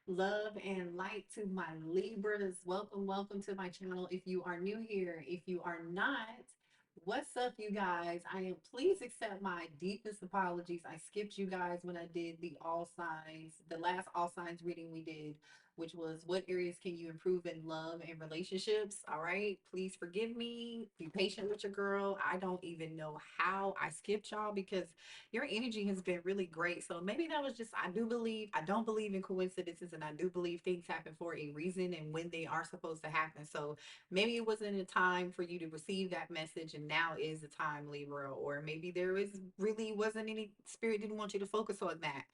Love and light to my Libras. Welcome, welcome to my channel. If you are new here, if you are not, what's up, you guys? I am please accept my deepest apologies. I skipped you guys when I did the all signs, the last all signs reading we did, which was what areas can you improve in love and relationships? All right, please forgive me. Be patient with your girl. I don't even know how I skipped y'all because your energy has been really great. So maybe that was just, I don't believe in coincidences, and I do believe things happen for a reason and when they are supposed to happen. So maybe it wasn't a time for you to receive that message, and now is the time, Libra. Or maybe there is really wasn't any spirit didn't want you to focus on that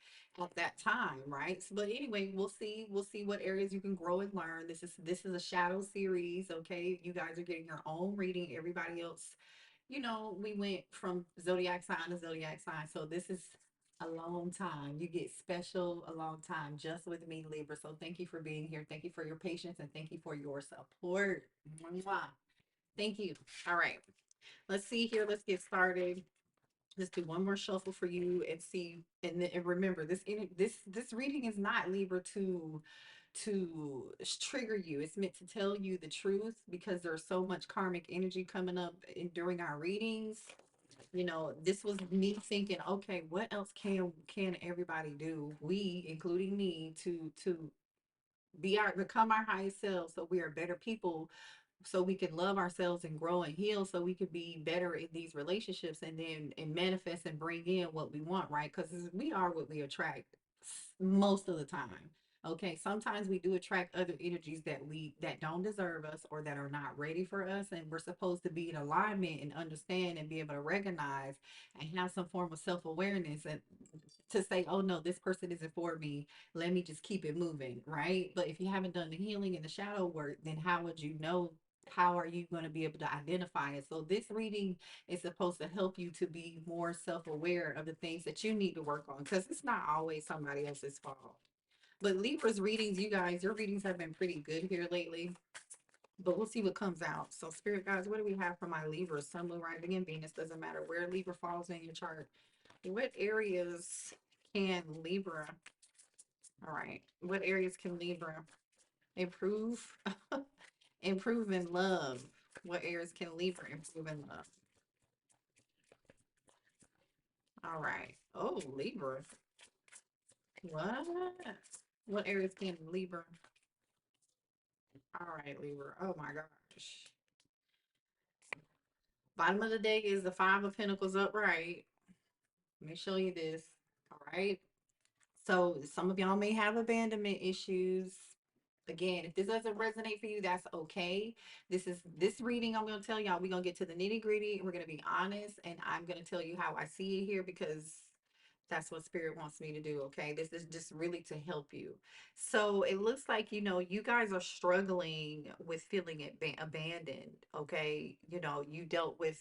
at that time, right? So, but anyway, we'll see what areas you can grow and learn. This is a shadow series, okay? You guys are getting your own reading. Everybody else, we went from zodiac sign to zodiac sign. So this is a long time. You get special a long time just with me, Libra. So thank you for being here. Thank you for your patience and thank you for your support. Mwah. Thank you. All right. Let's see here. Let's get started. Let's do one more shuffle for you and see. And remember, this reading is not, Libra, to trigger you. It's meant to tell you the truth because there's so much karmic energy coming up during our readings. This was me thinking, okay, what else can everybody do? We, including me, to become our highest selves, so we are better people, so we can love ourselves and grow and heal, so we could be better in these relationships and then and manifest and bring in what we want, right? Because we are what we attract most of the time. Okay, sometimes we do attract other energies that don't deserve us or that are not ready for us, and we're supposed to be in alignment and understand and be able to recognize and have some form of self-awareness and to say, oh no, this person isn't for me, let me just keep it moving, right? But if you haven't done the healing and the shadow work, then how would you know? How are you going to be able to identify it? So this reading is supposed to help you to be more self-aware of the things that you need to work on, because it's not always somebody else's fault. But Libra's readings, you guys, your readings have been pretty good here lately. But we'll see what comes out. So, Spirit guys, what do we have for my Libra? Sun, Moon, Rising, and Venus. Doesn't matter where Libra falls in your chart. What areas can Libra, all right, what areas can Libra improve? Improve in love. What areas can Libra improve in love? All right. Oh, Libra. What? What areas can Libra? All right, Libra. Oh my gosh. Bottom of the deck is the Five of Pentacles upright. Let me show you this. All right. So some of y'all may have abandonment issues. Again, if this doesn't resonate for you, that's okay. This reading, I'm gonna tell y'all, we're gonna get to the nitty-gritty and we're gonna be honest, and I'm gonna tell you how I see it here because that's what spirit wants me to do. Okay, this is just really to help you. So it looks like, you guys are struggling with feeling abandoned. Okay, you dealt with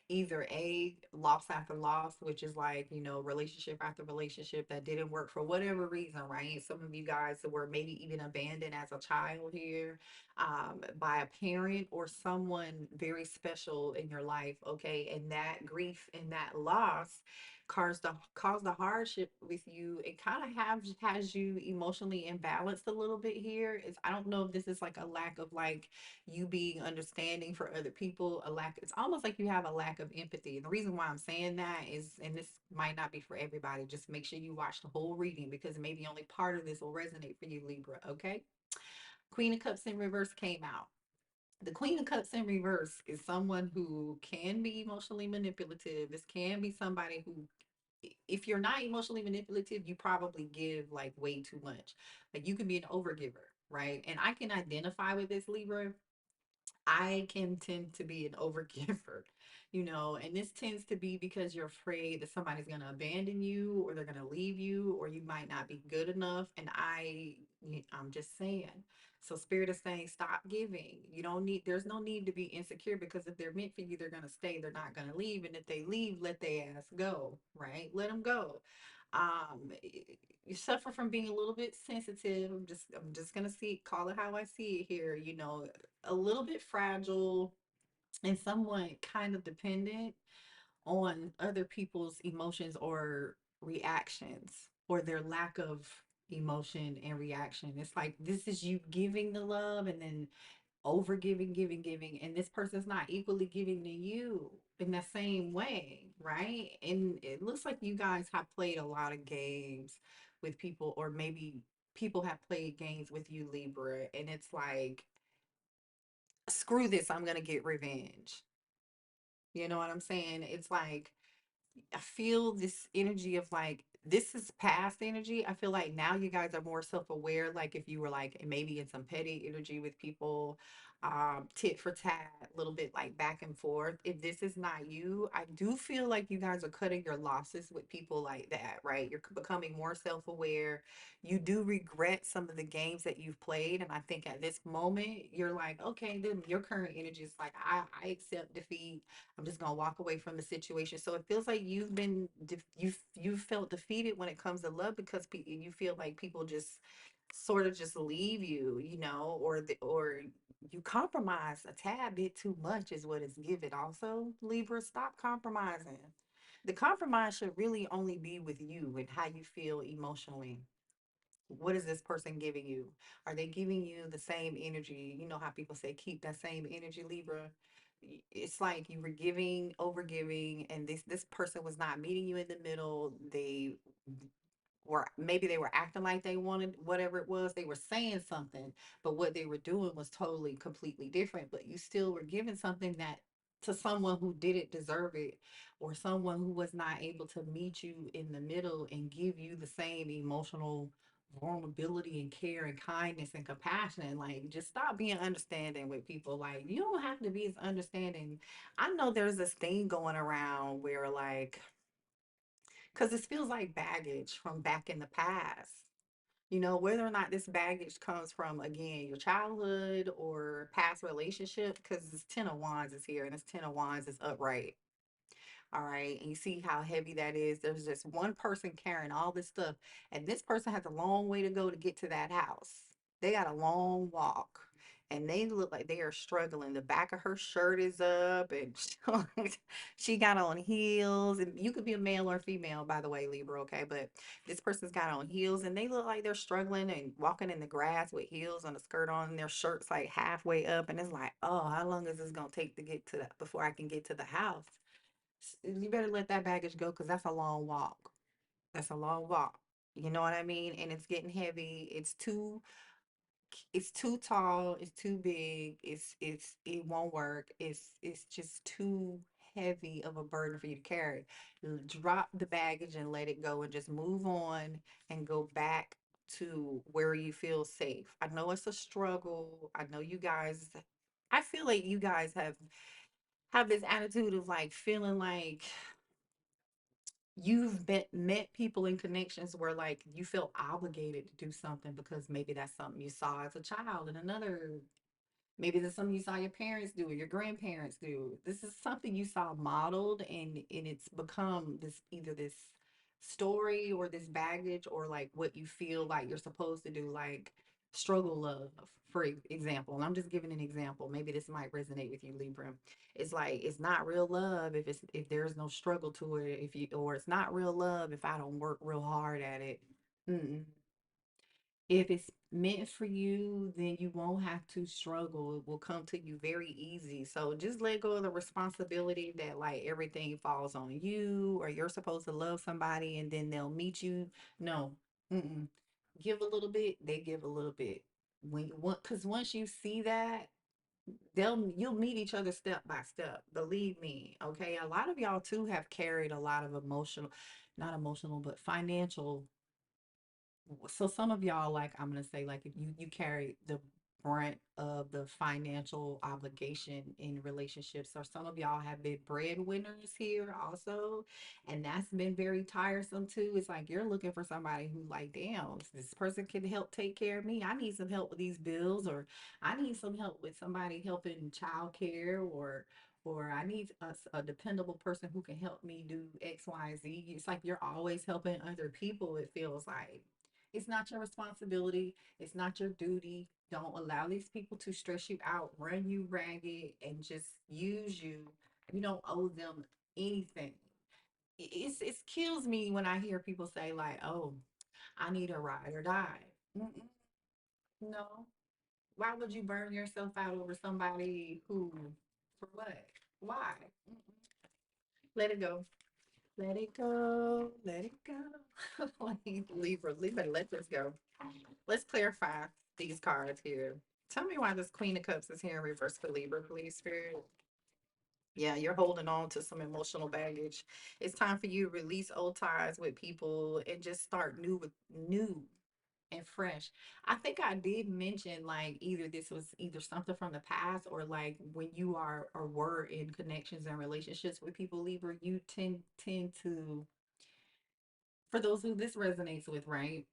either a loss after loss, which is like, relationship after relationship that didn't work for whatever reason, right? Some of you guys were maybe even abandoned as a child here, by a parent or someone very special in your life. Okay, and that grief and that loss cause the hardship with you. It kind of has you emotionally imbalanced a little bit here. Is I don't know if this is like a lack of like you being understanding for other people, a lack, it's almost like you have a lack of empathy. And the reason why I'm saying that is, and this might not be for everybody, just make sure you watch the whole reading because maybe only part of this will resonate for you, Libra. Okay, Queen of Cups in reverse came out. The Queen of Cups in reverse is someone who can be emotionally manipulative. This can be somebody who, if you're not emotionally manipulative, you probably give like way too much. Like you can be an overgiver, right? And I can identify with this, Libra. I can tend to be an overgiver, and this tends to be because you're afraid that somebody's going to abandon you or they're going to leave you or you might not be good enough. And I'm just saying. So spirit is saying, stop giving. There's no need to be insecure because if they're meant for you, they're going to stay. They're not going to leave. And if they leave, let their ass go, right? Let them go. You suffer from being a little bit sensitive. I'm just gonna call it how I see it here. A little bit fragile and somewhat kind of dependent on other people's emotions or reactions or their lack of emotion and reaction. It's like this is you giving the love and then over giving, giving, giving, and this person's not equally giving to you in the same way, right? And it looks like you guys have played a lot of games with people, or maybe people have played games with you, Libra, and it's like, screw this, I'm gonna get revenge. You know what I'm saying? It's like I feel this energy of like this is past energy. I feel like now you guys are more self-aware. Like if you were like maybe in some petty energy with people, tit for tat, a little bit like back and forth. If this is not you, I do feel like you guys are cutting your losses with people like that, right? You're becoming more self-aware. You do regret some of the games that you've played, and I think at this moment you're like, okay, then your current energy is like, I accept defeat. I'm just gonna walk away from the situation. So it feels like you've been you've felt defeated when it comes to love because you feel like people just sort of just leave you, you know, or you compromise a tad bit too much is what it's given. Also, Libra, stop compromising. The compromise should really only be with you and how you feel emotionally. What is this person giving you? Are they giving you the same energy? You know how people say keep that same energy, Libra. It's like you were giving, over giving, and this person was not meeting you in the middle. They or maybe they were acting like they wanted whatever it was. They were saying something, but what they were doing was totally, completely different. But you still were giving something that to someone who didn't deserve it, or someone who was not able to meet you in the middle and give you the same emotional vulnerability and care and kindness and compassion. And like, just stop being understanding with people. Like, you don't have to be as understanding. I know there's this thing going around where like, because this feels like baggage from back in the past. You know, whether or not this baggage comes from, again, your childhood or past relationship, because this Ten of Wands is here and this Ten of Wands is upright. All right. And you see how heavy that is. There's just one person carrying all this stuff. And this person has a long way to go to get to that house. They got a long walk. And they look like they are struggling. The back of her shirt is up and she got on heels. And you could be a male or female, by the way, Libra, okay? But this person's got on heels and they look like they're struggling and walking in the grass with heels on a skirt on and their shirt's like halfway up. And it's like, oh, how long is this gonna take to get to that before I can get to the house? You better let that baggage go because that's a long walk. That's a long walk. You know what I mean? And it's getting heavy. It's too tall, it's too big, it won't work. It's just too heavy of a burden for you to carry. Drop the baggage and let it go and just move on and go back to where you feel safe. I know it's a struggle. I know you guys I feel like you guys have this attitude of like feeling like you've met people in connections where like you feel obligated to do something because maybe that's something you saw as a child and another. Maybe there's something you saw your parents do or your grandparents do. This is something you saw modeled and it's become this either this story or this baggage or like what you feel like you're supposed to do, like struggle love, for example. And I'm just giving an example. Maybe this might resonate with you, Libra. It's like it's not real love if there's no struggle to it, if you or it's not real love if I don't work real hard at it. Mm-mm. If it's meant for you, then you won't have to struggle. It will come to you very easy. So just let go of the responsibility that like everything falls on you or you're supposed to love somebody and then they'll meet you. No. Mm-mm. Give a little bit, they give a little bit. When you want, because once you see that, you'll meet each other step by step. Believe me. Okay. A lot of y'all too have carried a lot of emotional, not emotional, but financial, so some of y'all, like I'm gonna say, like if you carry the brunt of the financial obligation in relationships, or some of y'all have been breadwinners here also, and that's been very tiresome too. It's like you're looking for somebody who like, damn, this person can help take care of me. I need some help with these bills, or I need some help with somebody helping childcare, or I need a dependable person who can help me do X, Y, Z. It's like you're always helping other people, it feels like. It's not your responsibility. It's not your duty. Don't allow these people to stress you out, run you ragged, and just use you. You don't owe them anything. It kills me when I hear people say like, "Oh, I need a ride or die. Mm-mm, no. Why would you burn yourself out over somebody who, for what? Why? Mm-mm. Let it go. Let it go. Let it go. Like, Libra, Libra, let this go. Let's clarify these cards here. Tell me why this Queen of Cups is here in reverse for Libra, please, Spirit. Yeah, you're holding on to some emotional baggage. It's time for you to release old ties with people and just start new with new and fresh. I think I did mention like either this was either something from the past or like when you are or were in connections and relationships with people, Libra, you tend to, for those who this resonates with, right?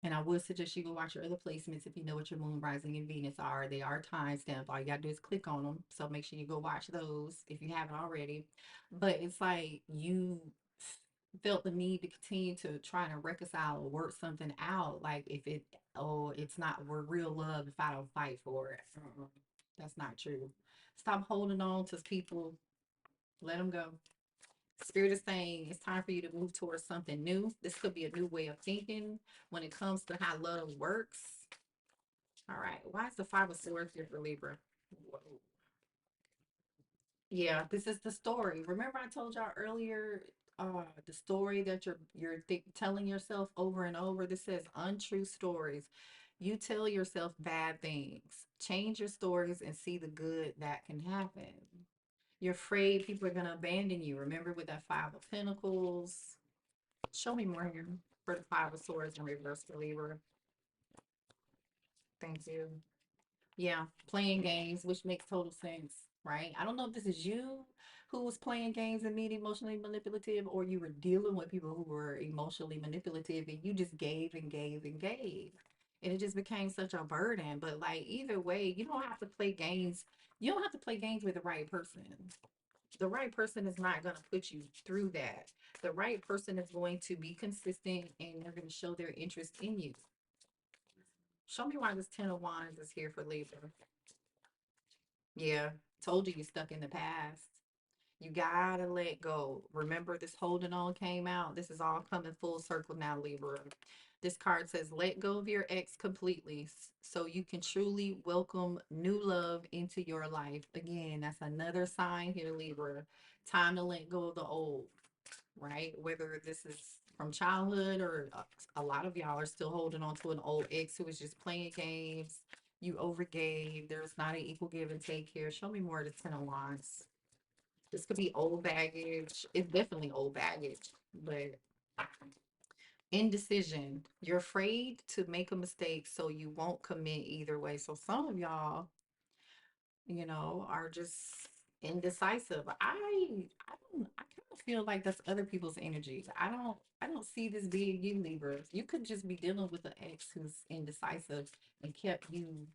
And I would suggest you go watch your other placements if you know what your moon, rising, and Venus are. They are time stamped. All you gotta do is click on them. So make sure you go watch those if you haven't already. But it's like you felt the need to continue to try to reconcile or work something out. Like if it, oh, it's not we're real love if I don't fight for it. That's not true. Stop holding on to people. Let them go. Spirit is saying it's time for you to move towards something new. This could be a new way of thinking when it comes to how love works. All right. Why is the Five of Swords here for Libra? Whoa. Yeah, this is the story. Remember I told y'all earlier the story that you're telling yourself over and over. This says untrue stories. You tell yourself bad things. Change your stories and see the good that can happen. You're afraid people are going to abandon you. Remember with that Five of Pentacles. Show me more here for the Five of Swords in reverse for Libra. Thank you. Yeah, playing games, which makes total sense, right? I don't know if this is you who was playing games and being emotionally manipulative, or you were dealing with people who were emotionally manipulative and you just gave and gave and gave. And it just became such a burden. But like either way, you don't have to play games. You don't have to play games with the right person. The right person is not going to put you through that. The right person is going to be consistent and they're going to show their interest in you. Show me why this Ten of Wands is here for Libra. Yeah, told you you're stuck in the past. You gotta let go. Remember, this holding on came out. This is all coming full circle now, Libra. This card says, let go of your ex completely so you can truly welcome new love into your life. Again, that's another sign here, Libra. Time to let go of the old, right? Whether this is from childhood or a lot of y'all are still holding on to an old ex who was just playing games. You overgave. There's not an equal give and take here. Show me more of the Ten of Wands. This could be old baggage. It's definitely old baggage, but indecision. You're afraid to make a mistake, so you won't commit either way. So some of y'all, are just indecisive. I kind of feel like that's other people's energy. I don't see this being you, Libra. You could just be dealing with an ex who's indecisive and kept you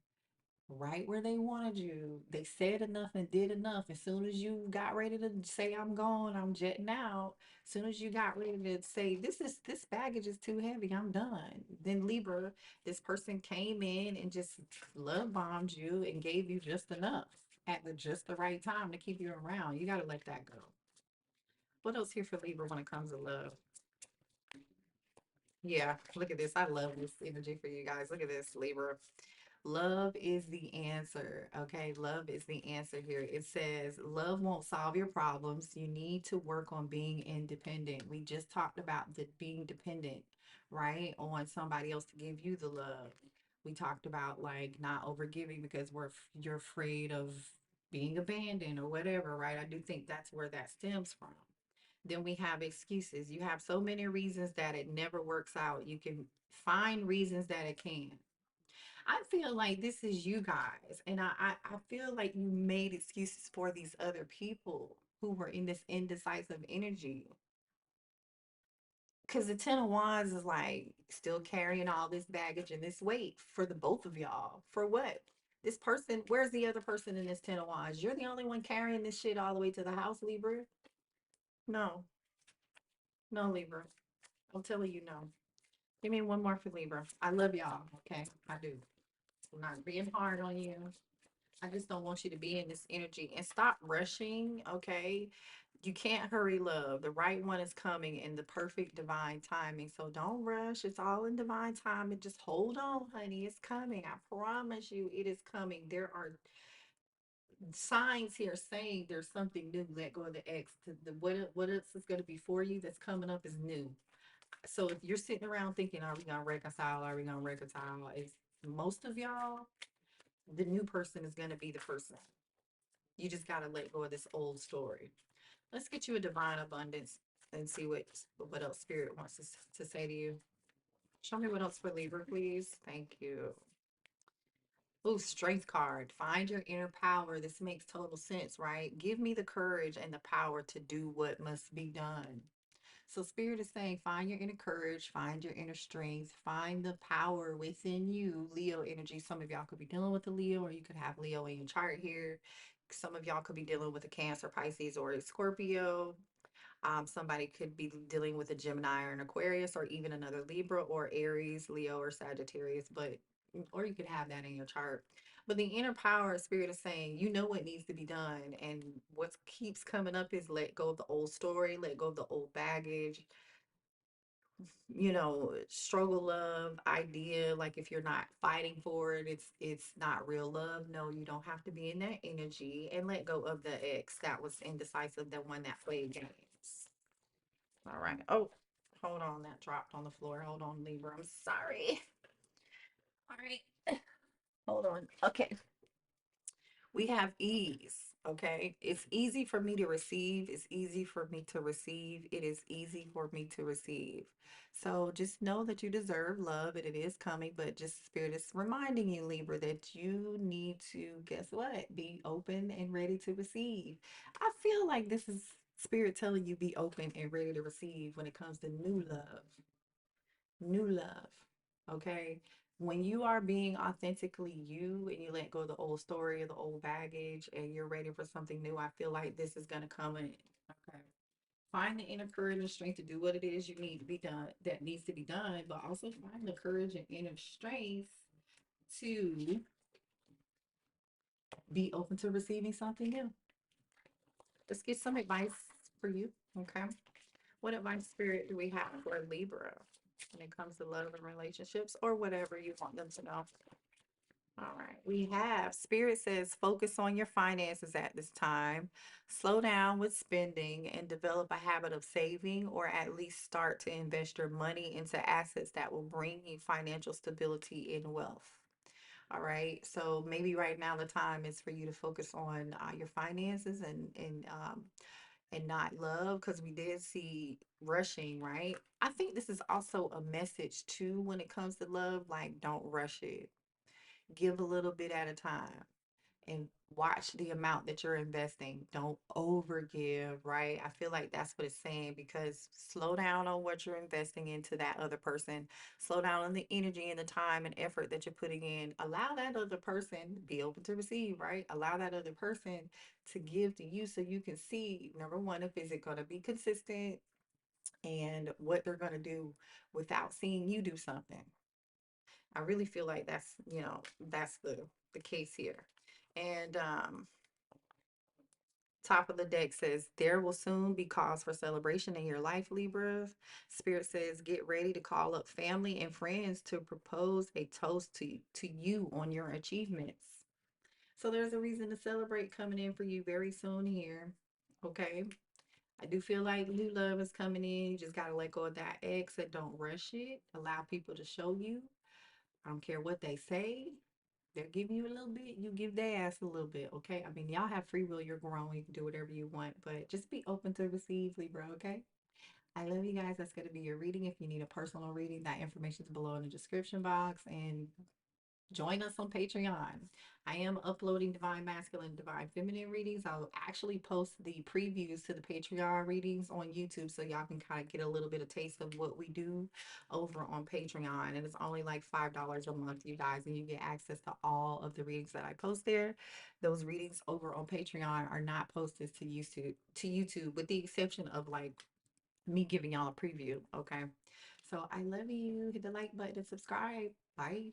right where they wanted you. They said enough and did enough. As soon as you got ready to say I'm gone, I'm jetting out. As soon as you got ready to say this baggage is too heavy, I'm done. Then Libra, this person came in and just love bombed you and gave you just enough at just the right time to keep you around. You got to let that go. What else here for Libra when it comes to love? Yeah, look at this. I love this energy for you guys. Look at this, Libra. Love is the answer. Okay. Love is the answer here. It says love won't solve your problems. You need to work on being independent. We just talked about the being dependent, right? On somebody else to give you the love. We talked about like not overgiving because you're afraid of being abandoned or whatever, right? I do think that's where that stems from. Then we have excuses. You have so many reasons that it never works out. You can find reasons that it can. I feel like this is you guys, and I feel like you made excuses for these other people who were in this indecisive energy. Because the Ten of Wands is like still carrying all this baggage and this weight for the both of y'all. For what? This person, where's the other person in this Ten of Wands? You're the only one carrying this shit all the way to the house, Libra. No, no, Libra. I'm telling you no. Give me one more for Libra. I love y'all. Okay, I do. I'm not being hard on you. I just don't want you to be in this energy and stop rushing. Okay. You can't hurry love. The right one is coming in the perfect divine timing. So don't rush. It's all in divine timing. Just hold on, honey. It's coming. I promise you it is coming. There are signs here saying there's something new. Let go of the ex. What else is going to be for you that's coming up is new. So if you're sitting around thinking, are we going to reconcile? Are we going to reconcile? It's most of y'all, the new person is going to be the person. You just got to let go of this old story. Let's get you a divine abundance and see what else spirit wants us to say to you. Show me what else for Libra, please. Thank you. Ooh, strength card. Find your inner power. This makes total sense, right? Give me the courage and the power to do what must be done. So spirit is saying, find your inner courage, find your inner strength, find the power within you. Leo energy. Some of y'all could be dealing with a Leo, or you could have Leo in your chart here. Some of y'all could be dealing with a Cancer, Pisces, or a Scorpio. Somebody could be dealing with a Gemini or an Aquarius, or even another Libra or Aries, Leo, or Sagittarius. But or you could have that in your chart. But the inner power spirit is saying, you know what needs to be done, and what keeps coming up is let go of the old story, let go of the old baggage, struggle love idea. Like if you're not fighting for it, it's not real love. No, you don't have to be in that energy, and let go of the ex that was indecisive, the one that played games. All right. Oh, hold on, that dropped on the floor. Hold on, Libra. I'm sorry. All right. Hold on. Okay. We have ease. Okay. It's easy for me to receive. It's easy for me to receive. It is easy for me to receive. So just know that you deserve love and it is coming, but just spirit is reminding you, Libra, that you need to, guess what? Be open and ready to receive. I feel like this is spirit telling you be open and ready to receive when it comes to new love. New love. Okay. When you are being authentically you and you let go of the old story or the old baggage and you're ready for something new, I feel like this is going to come in. Okay. Find the inner courage and strength to do what it is you need to be done, that needs to be done, but also find the courage and inner strength to be open to receiving something new. Let's get some advice for you. Okay. What advice spirit do we have for Libra when it comes to love and relationships, or whatever you want them to know? All right. We have spirit says focus on your finances at this time. Slow down with spending and develop a habit of saving, or at least start to invest your money into assets that will bring you financial stability and wealth. All right. So maybe right now the time is for you to focus on your finances and not love, because we did see rushing, right? I think this is also a message too when it comes to love, like don't rush it. Give a little bit at a time and watch the amount that you're investing. Don't overgive, right? I feel like that's what it's saying, because slow down on what you're investing into that other person. Slow down on the energy and the time and effort that you're putting in. Allow that other person be open to receive, right? Allow that other person to give to you so you can see, number one, if is it going to be consistent and what they're going to do without seeing you do something. I really feel like that's the case here. And top of the deck says there will soon be cause for celebration in your life, Libras. Spirit says get ready to call up family and friends to propose a toast to you on your achievements. So there's a reason to celebrate coming in for you very soon here. Okay. I do feel like new love is coming in. You just gotta let go of that ex and don't rush it. Allow people to show you. I don't care what they say. They're giving you a little bit, you give their ass a little bit, okay? I mean, y'all have free will, you're grown, you can do whatever you want, but just be open to receive, Libra, okay? I love you guys. That's going to be your reading. If you need a personal reading, that information is below in the description box. And join us on Patreon. I am uploading Divine Masculine, Divine Feminine readings. I'll actually post the previews to the Patreon readings on YouTube so y'all can kind of get a little bit of taste of what we do over on Patreon. And it's only like $5 a month, you guys, and you get access to all of the readings that I post there. Those readings over on Patreon are not posted to YouTube, with the exception of like me giving y'all a preview. Okay. So I love you. Hit the like button and subscribe. Bye.